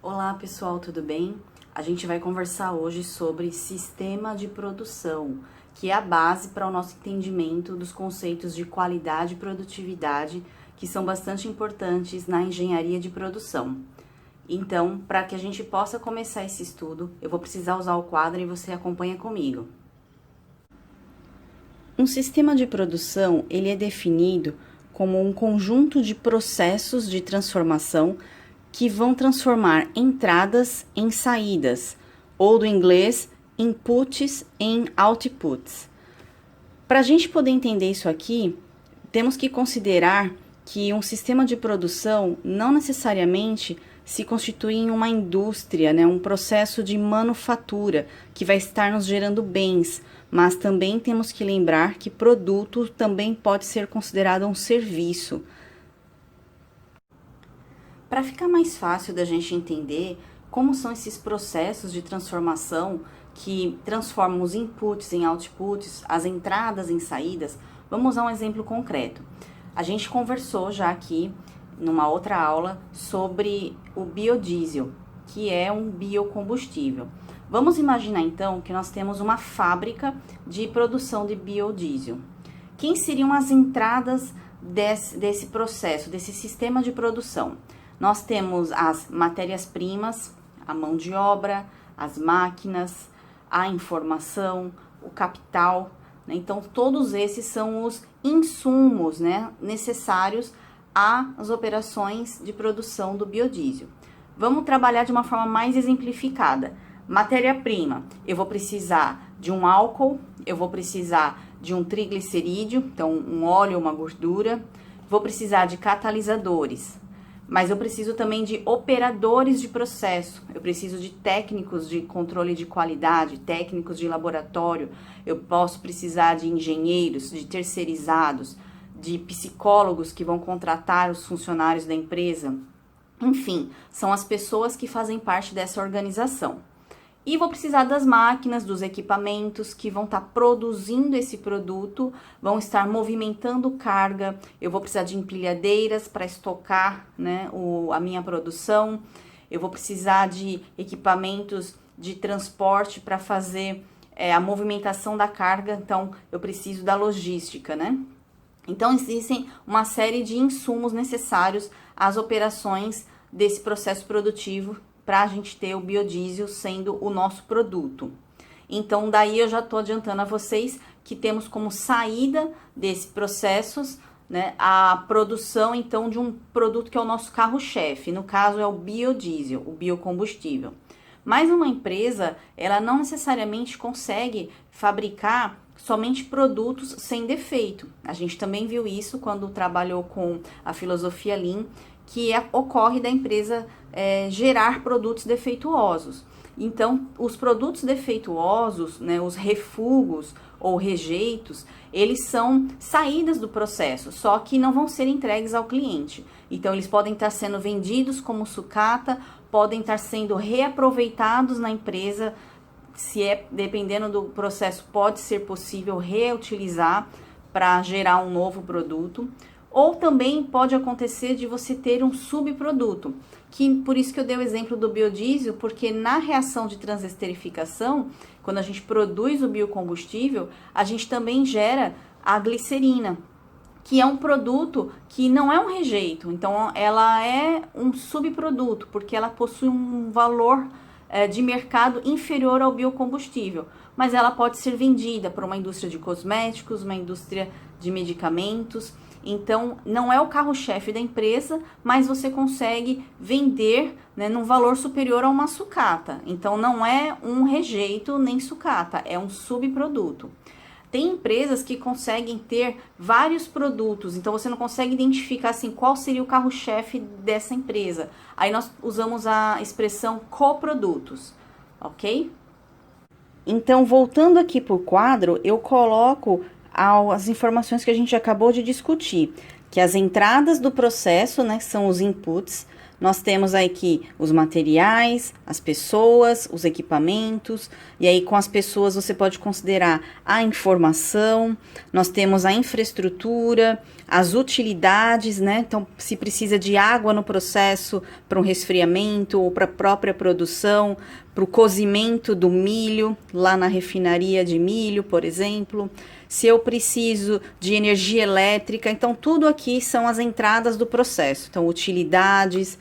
Olá pessoal, tudo bem? A gente vai conversar hoje sobre sistema de produção, que é a base para o nosso entendimento dos conceitos de qualidade e produtividade, que são bastante importantes na engenharia de produção. Então, para que a gente possa começar esse estudo, eu vou precisar usar o quadro e você acompanha comigo. Um sistema de produção, ele é definido como um conjunto de processos de transformação que vão transformar entradas em saídas, ou do inglês, inputs em outputs. Para a gente poder entender isso aqui, temos que considerar que um sistema de produção não necessariamente se constitui em uma indústria, um processo de manufatura que vai estar nos gerando bens, mas também temos que lembrar que produto também pode ser considerado um serviço. Para ficar mais fácil da gente entender como são esses processos de transformação que transformam os inputs em outputs, as entradas em saídas, vamos usar um exemplo concreto. A gente conversou já aqui, numa outra aula, sobre o biodiesel, que é um biocombustível. Vamos imaginar então que nós temos uma fábrica de produção de biodiesel. Quem seriam as entradas desse processo, desse sistema de produção? Nós temos as matérias-primas, a mão de obra, as máquinas, a informação, o capital, Então, todos esses são os insumos, necessários às operações de produção do biodiesel. Vamos trabalhar de uma forma mais exemplificada. Matéria-prima, eu vou precisar de um álcool, eu vou precisar de um triglicerídeo, então um óleo, uma gordura, vou precisar de catalisadores, mas eu preciso também de operadores de processo, eu preciso de técnicos de controle de qualidade, técnicos de laboratório, eu posso precisar de engenheiros, de terceirizados, de psicólogos que vão contratar os funcionários da empresa. Enfim, são as pessoas que fazem parte dessa organização. E vou precisar das máquinas, dos equipamentos que vão estar produzindo esse produto, vão estar movimentando carga, eu vou precisar de empilhadeiras para estocar a minha produção, eu vou precisar de equipamentos de transporte para fazer a movimentação da carga, então eu preciso da logística, Então existem uma série de insumos necessários às operações desse processo produtivo, para a gente ter o biodiesel sendo o nosso produto. Então, daí eu já estou adiantando a vocês que temos como saída desses processos, a produção, então, de um produto que é o nosso carro-chefe. No caso, é o biodiesel, o biocombustível. Mas uma empresa, ela não necessariamente consegue fabricar somente produtos sem defeito. A gente também viu isso quando trabalhou com a filosofia Lean, que ocorre da empresa gerar produtos defeituosos. Então, os produtos defeituosos, os refugos ou rejeitos, eles são saídas do processo, só que não vão ser entregues ao cliente. Então, eles podem estar sendo vendidos como sucata, podem estar sendo reaproveitados na empresa, dependendo do processo, pode ser possível reutilizar para gerar um novo produto. Ou também pode acontecer de você ter um subproduto, que por isso que eu dei o exemplo do biodiesel, porque na reação de transesterificação, quando a gente produz o biocombustível, a gente também gera a glicerina, que é um produto que não é um rejeito, então ela é um subproduto, porque ela possui um valor de mercado inferior ao biocombustível, mas ela pode ser vendida para uma indústria de cosméticos, uma indústria de medicamentos. Então, não é o carro-chefe da empresa, mas você consegue vender num valor superior a uma sucata. Então, não é um rejeito nem sucata, é um subproduto. Tem empresas que conseguem ter vários produtos, então você não consegue identificar assim qual seria o carro-chefe dessa empresa. Aí nós usamos a expressão coprodutos, ok? Então, voltando aqui para o quadro, eu coloco as informações que a gente acabou de discutir, que as entradas do processo, são os inputs, nós temos aqui os materiais, as pessoas, os equipamentos, e aí com as pessoas você pode considerar a informação, nós temos a infraestrutura, as utilidades, né? Então, se precisa de água no processo para um resfriamento ou para a própria produção, para o cozimento do milho, lá na refinaria de milho, por exemplo. Se eu preciso de energia elétrica, então tudo aqui são as entradas do processo. Então, utilidades,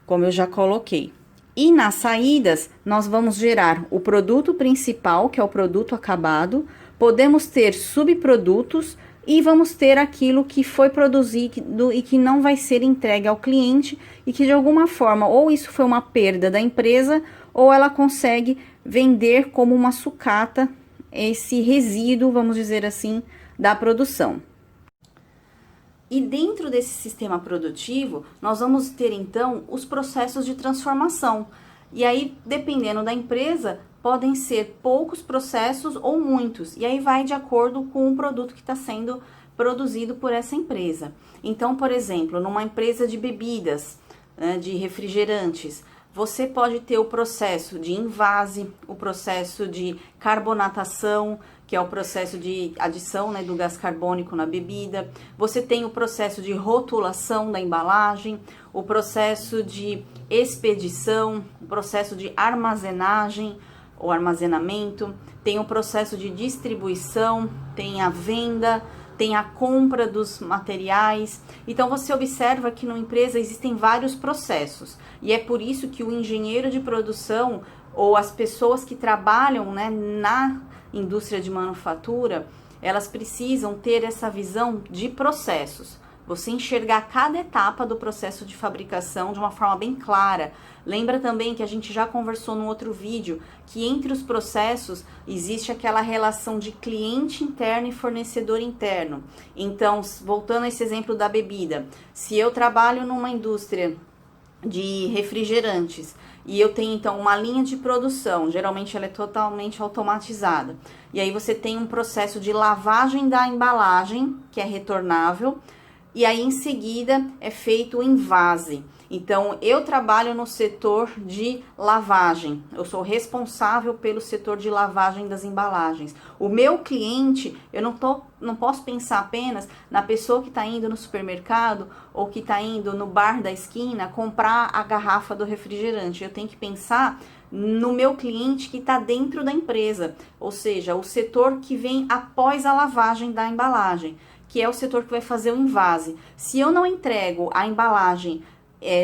como eu já coloquei. E nas saídas, nós vamos gerar o produto principal, que é o produto acabado, podemos ter subprodutos e vamos ter aquilo que foi produzido e que não vai ser entregue ao cliente e que de alguma forma, ou isso foi uma perda da empresa, ou ela consegue vender como uma sucata esse resíduo, vamos dizer assim, da produção. E dentro desse sistema produtivo, nós vamos ter então os processos de transformação. E aí, dependendo da empresa, podem ser poucos processos ou muitos. E aí vai de acordo com o produto que está sendo produzido por essa empresa. Então, por exemplo, numa empresa de bebidas, né, de refrigerantes, você pode ter o processo de envase, o processo de carbonatação, que é o processo de adição, né, do gás carbônico na bebida. Você tem o processo de rotulação da embalagem, o processo de expedição, o processo de armazenagem ou armazenamento, tem o processo de distribuição, tem a venda, tem a compra dos materiais. Então você observa que numa empresa existem vários processos e é por isso que o engenheiro de produção ou as pessoas que trabalham, né, na indústria de manufatura, elas precisam ter essa visão de processos. Você enxergar cada etapa do processo de fabricação de uma forma bem clara. Lembra também que a gente já conversou no outro vídeo que entre os processos existe aquela relação de cliente interno e fornecedor interno. Então, voltando a esse exemplo da bebida, se eu trabalho numa indústria de refrigerantes e eu tenho então uma linha de produção, geralmente ela é totalmente automatizada, e aí você tem um processo de lavagem da embalagem que é retornável, e aí em seguida é feito o envase. Então eu trabalho no setor de lavagem, eu sou responsável pelo setor de lavagem das embalagens. O meu cliente, eu não posso pensar apenas na pessoa que está indo no supermercado ou que está indo no bar da esquina comprar a garrafa do refrigerante. Eu tenho que pensar no meu cliente que está dentro da empresa, ou seja, o setor que vem após a lavagem da embalagem, que é o setor que vai fazer o envase. Se eu não entrego a embalagem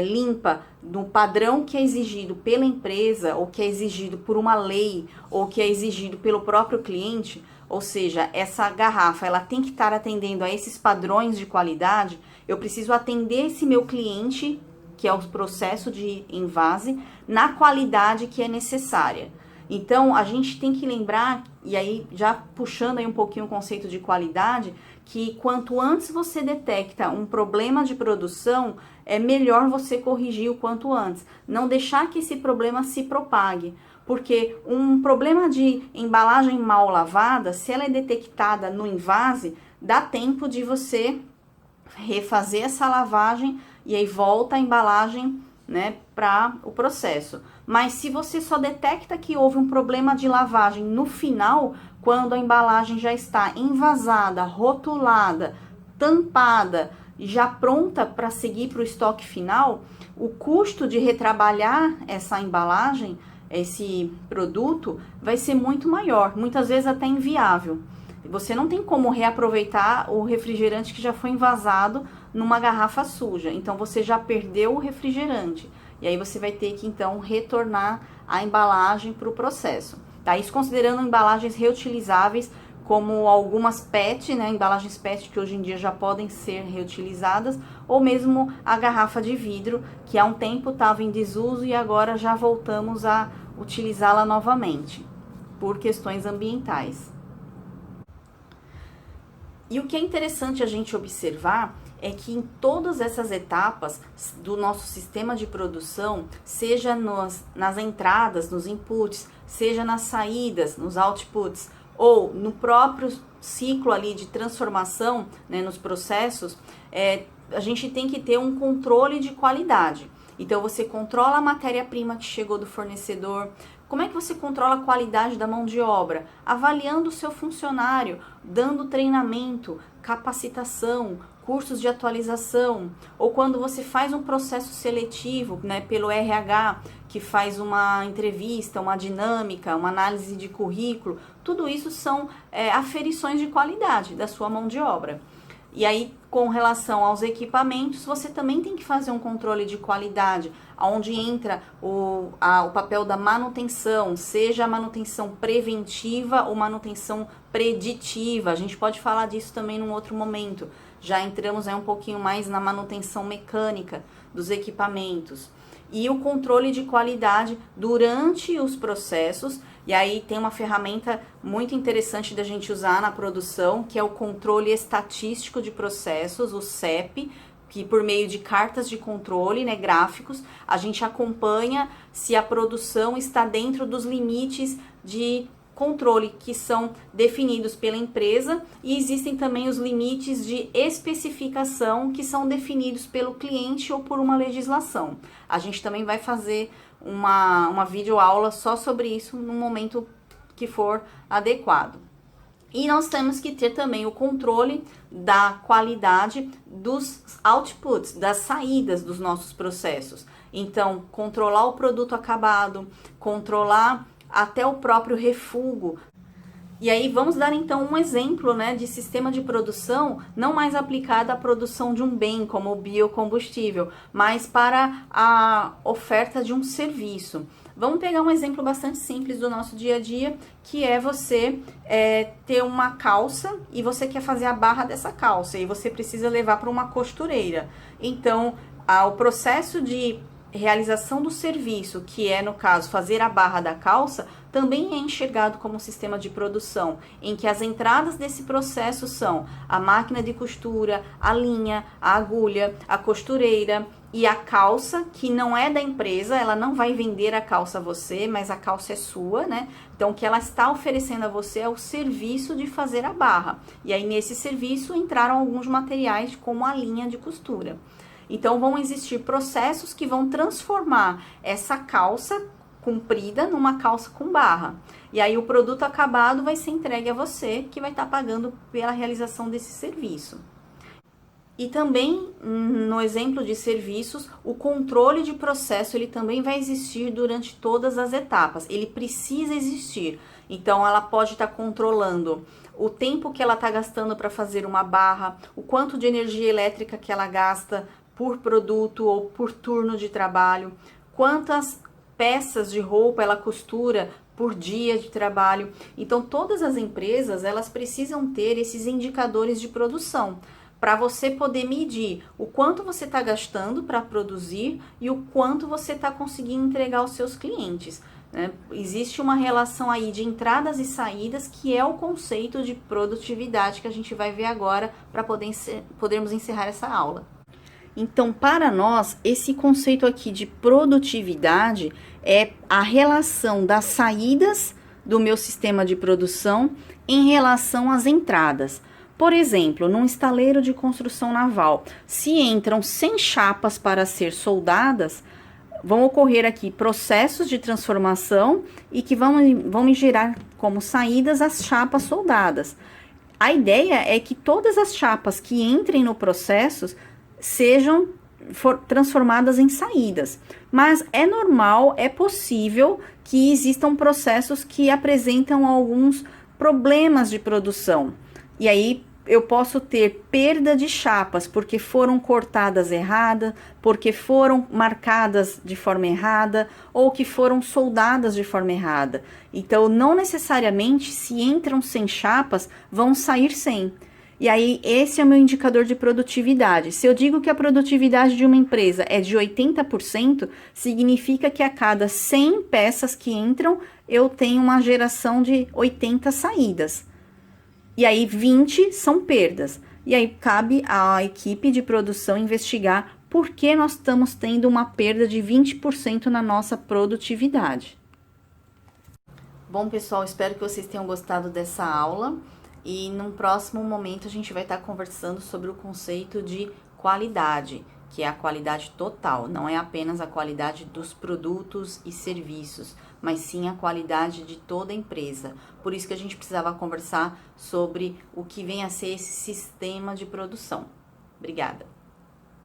limpa, no padrão que é exigido pela empresa, ou que é exigido por uma lei, ou que é exigido pelo próprio cliente, ou seja, essa garrafa ela tem que estar atendendo a esses padrões de qualidade, eu preciso atender esse meu cliente, que é o processo de envase, na qualidade que é necessária. Então, a gente tem que lembrar, e aí já puxando aí um pouquinho o conceito de qualidade, que quanto antes você detecta um problema de produção, é melhor você corrigir o quanto antes. Não deixar que esse problema se propague. Porque um problema de embalagem mal lavada, se ela é detectada no envase, dá tempo de você refazer essa lavagem e aí volta a embalagem, né, para o processo. Mas se você só detecta que houve um problema de lavagem no final, quando a embalagem já está envasada, rotulada, tampada e já pronta para seguir para o estoque final, o custo de retrabalhar essa embalagem, esse produto, vai ser muito maior, muitas vezes até inviável. Você não tem como reaproveitar o refrigerante que já foi envasado numa garrafa suja. Então, você já perdeu o refrigerante. E aí, você vai ter que, então, retornar a embalagem para o processo. Tá? Isso considerando embalagens reutilizáveis, como algumas PET, né? Embalagens PET que hoje em dia já podem ser reutilizadas, ou mesmo a garrafa de vidro, que há um tempo estava em desuso e agora já voltamos a utilizá-la novamente, por questões ambientais. E o que é interessante a gente observar é que em todas essas etapas do nosso sistema de produção, seja nas entradas, nos inputs, seja nas saídas, nos outputs, ou no próprio ciclo ali de transformação, né, nos processos, a gente tem que ter um controle de qualidade. Então, você controla a matéria-prima que chegou do fornecedor. Como é que você controla a qualidade da mão de obra? Avaliando o seu funcionário, dando treinamento, capacitação, cursos de atualização, ou quando você faz um processo seletivo, né, pelo RH, que faz uma entrevista, uma dinâmica, uma análise de currículo, tudo isso são aferições de qualidade da sua mão de obra. E aí, com relação aos equipamentos, você também tem que fazer um controle de qualidade, onde entra o papel da manutenção, seja a manutenção preventiva ou manutenção preditiva. A gente pode falar disso também num outro momento. Já entramos aí um pouquinho mais na manutenção mecânica dos equipamentos. E o controle de qualidade durante os processos. E aí tem uma ferramenta muito interessante da gente usar na produção, que é o controle estatístico de processos, o CEP, que por meio de cartas de controle, né, gráficos, a gente acompanha se a produção está dentro dos limites de controle que são definidos pela empresa, e existem também os limites de especificação que são definidos pelo cliente ou por uma legislação. A gente também vai fazer uma videoaula só sobre isso no momento que for adequado. E nós temos que ter também o controle da qualidade dos outputs, das saídas dos nossos processos. Então, controlar o produto acabado, controlar até o próprio refúgio. E aí vamos dar então um exemplo, né, de sistema de produção não mais aplicado à produção de um bem, como o biocombustível, mas para a oferta de um serviço. Vamos pegar um exemplo bastante simples do nosso dia a dia, que é você ter uma calça e você quer fazer a barra dessa calça e você precisa levar para uma costureira. Então, o processo de realização do serviço, que é, no caso, fazer a barra da calça, também é enxergado como um sistema de produção, em que as entradas desse processo são a máquina de costura, a linha, a agulha, a costureira e a calça, que não é da empresa, ela não vai vender a calça a você, mas a calça é sua, né? Então, o que ela está oferecendo a você é o serviço de fazer a barra. E aí, nesse serviço, entraram alguns materiais, como a linha de costura. Então, vão existir processos que vão transformar essa calça comprida numa calça com barra. E aí, o produto acabado vai ser entregue a você, que vai estar pagando pela realização desse serviço. E também, no exemplo de serviços, o controle de processo, ele também vai existir durante todas as etapas. Ele precisa existir. Então, ela pode estar controlando o tempo que ela está gastando para fazer uma barra, o quanto de energia elétrica que ela gasta por produto ou por turno de trabalho, quantas peças de roupa ela costura por dia de trabalho. Então, todas as empresas, elas precisam ter esses indicadores de produção, para você poder medir o quanto você está gastando para produzir e o quanto você está conseguindo entregar aos seus clientes, né? Existe uma relação aí de entradas e saídas, que é o conceito de produtividade que a gente vai ver agora para podermos encerrar essa aula. Então, para nós, esse conceito aqui de produtividade é a relação das saídas do meu sistema de produção em relação às entradas. Por exemplo, num estaleiro de construção naval, se entram 100 chapas para ser soldadas, vão ocorrer aqui processos de transformação e que vão gerar como saídas as chapas soldadas. A ideia é que todas as chapas que entrem no processo sejam transformadas em saídas. Mas é normal, é possível que existam processos que apresentam alguns problemas de produção. E aí eu posso ter perda de chapas porque foram cortadas errada, porque foram marcadas de forma errada ou que foram soldadas de forma errada. Então, não necessariamente se entram 100 chapas, vão sair 100. E aí, esse é o meu indicador de produtividade. Se eu digo que a produtividade de uma empresa é de 80%, significa que a cada 100 peças que entram, eu tenho uma geração de 80 saídas. E aí, 20 são perdas. E aí, cabe à equipe de produção investigar por que nós estamos tendo uma perda de 20% na nossa produtividade. Bom, pessoal, espero que vocês tenham gostado dessa aula. E num próximo momento a gente vai estar conversando sobre o conceito de qualidade, que é a qualidade total, não é apenas a qualidade dos produtos e serviços, mas sim a qualidade de toda a empresa. Por isso que a gente precisava conversar sobre o que vem a ser esse sistema de produção. Obrigada.